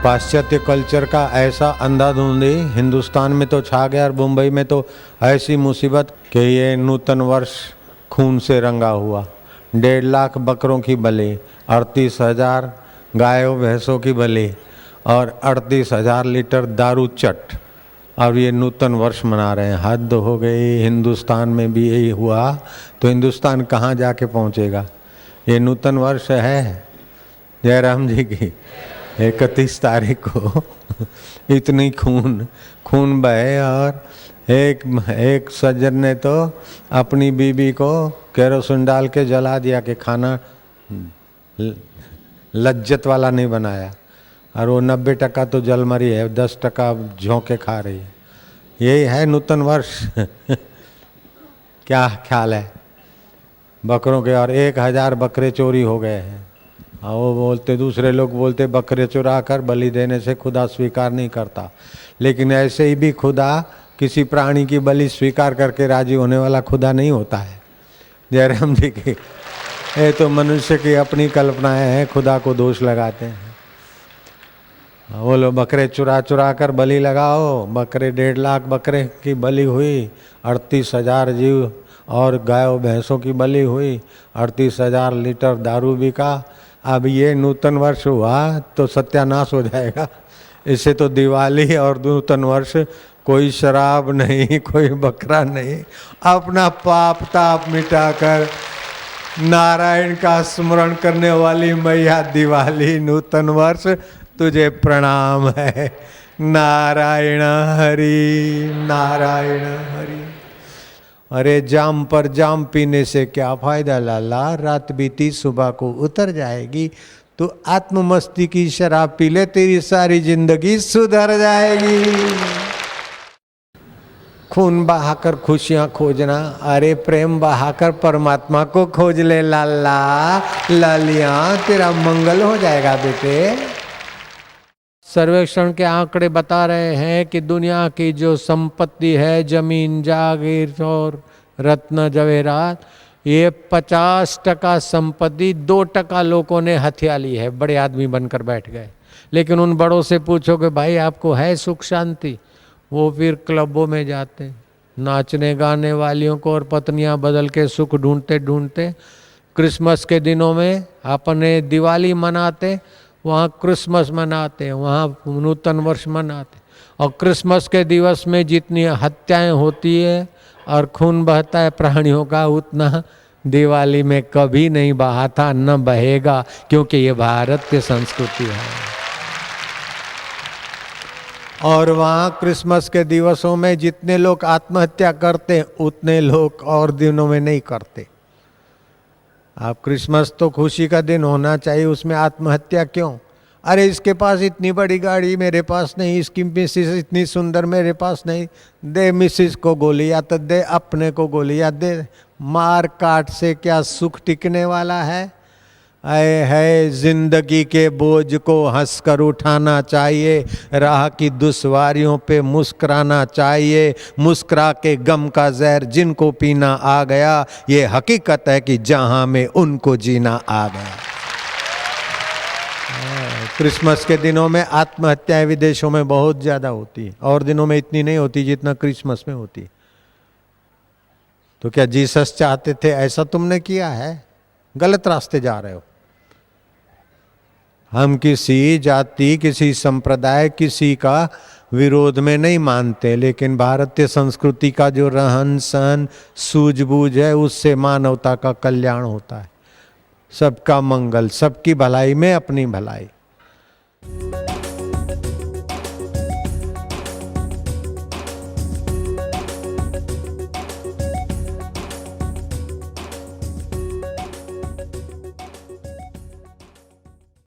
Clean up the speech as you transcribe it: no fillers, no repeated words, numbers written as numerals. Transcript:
पाश्चात्य कल्चर का ऐसा अंधाधुंधी हिंदुस्तान में तो छा गया और मुंबई में तो ऐसी मुसीबत कि ये नूतन वर्ष खून से रंगा हुआ। 1.5 लाख बकरों की बलि, 38,000 गायों भैंसों की बलि और 38,000 लीटर दारू चट। अब ये नूतन वर्ष मना रहे हैं। हद हो गई। हिंदुस्तान में भी यही हुआ तो हिंदुस्तान कहाँ जाके पहुँचेगा। ये नूतन वर्ष है जयराम जी की 31 तारीख को इतनी खून बहे और एक सज्जन ने तो अपनी बीबी को केरोसिन डाल के जला दिया कि खाना लज्जत वाला नहीं बनाया, और वो 90% तो जल मरी है, 10% झोंके खा रही है। यही है नूतन वर्ष। क्या ख्याल है बकरों के। और 1000 बकरे चोरी हो गए हैं। और वो बोलते, दूसरे लोग बोलते बकरे चुरा कर बलि देने से खुदा स्वीकार नहीं करता, लेकिन ऐसे ही भी खुदा किसी प्राणी की बलि स्वीकार करके राजी होने वाला खुदा नहीं होता है। जयराम जी की ये तो मनुष्य की अपनी कल्पनाएं हैं, खुदा को दोष लगाते हैं। वो लोग बकरे चुरा कर बलि लगाओ। बकरे 1.5 लाख बकरे की बलि हुई, 38,000 जीव और गायों भैंसों की बलि हुई, 38,000 लीटर दारू बिका। अब ये नूतन वर्ष हुआ तो सत्यानाश हो जाएगा। इससे तो दिवाली और नूतन वर्ष कोई शराब नहीं, कोई बकरा नहीं, अपना पाप ताप मिटाकर नारायण का स्मरण करने वाली मैया दिवाली नूतन वर्ष तुझे प्रणाम है। नारायण हरि नारायण हरि। अरे जाम पर जाम पीने से क्या फायदा लाला, रात बीती सुबह को उतर जाएगी। तो आत्ममस्ती की शराब पी ले, तेरी सारी जिंदगी सुधर जाएगी। खून बहाकर खुशियां खोजना, अरे प्रेम बहाकर परमात्मा को खोज ले लाला। लालिया तेरा मंगल हो जाएगा बेटे। सर्वेक्षण के आंकड़े बता रहे हैं कि दुनिया की जो संपत्ति है, जमीन जागीर और रत्न जवेरात, ये 50% संपत्ति 2% लोगों ने हथिया ली है। बड़े आदमी बनकर बैठ गए। लेकिन उन बड़ों से पूछो कि भाई आपको है सुख शांति, वो फिर क्लबों में जाते, नाचने गाने वालियों को और पत्नियां बदल के सुख ढूंढते ढूंढते। क्रिसमस के दिनों में अपने दिवाली मनाते, वहाँ क्रिसमस मनाते, वहाँ नूतन वर्ष मनाते। और क्रिसमस के दिवस में जितनी हत्याएं होती है और खून बहता है प्राणियों का, उतना दिवाली में कभी नहीं बहा था, न बहेगा, क्योंकि ये भारतीय संस्कृति है। और वहाँ क्रिसमस के दिवसों में जितने लोग आत्महत्या करते हैं उतने लोग और दिनों में नहीं करते। आप क्रिसमस तो खुशी का दिन होना चाहिए, उसमें आत्महत्या क्यों। अरे इसके पास इतनी बड़ी गाड़ी मेरे पास नहीं, इसकी मिसिस इतनी सुंदर मेरे पास नहीं, दे मिसिस को गोली या तो दे अपने को गोली या दे। मार काट से क्या सुख टिकने वाला है। है जिंदगी के बोझ को हंसकर उठाना चाहिए, राह की दुश्वारियों पे मुस्कुराना चाहिए। मुस्कुरा के गम का जहर जिनको पीना आ गया, ये हकीकत है कि जहां में उनको जीना आ गया। क्रिसमस के दिनों में आत्महत्याएं विदेशों में बहुत ज्यादा होती है, और दिनों में इतनी नहीं होती जितना क्रिसमस में होती। तो क्या जीसस चाहते थे ऐसा तुमने किया है? गलत रास्ते जा रहे हो। हम किसी जाति, किसी संप्रदाय, किसी का विरोध में नहीं मानते, लेकिन भारतीय संस्कृति का जो रहन सहन सूझबूझ है, उससे मानवता का कल्याण होता है। सबका मंगल, सबकी भलाई में अपनी भलाई।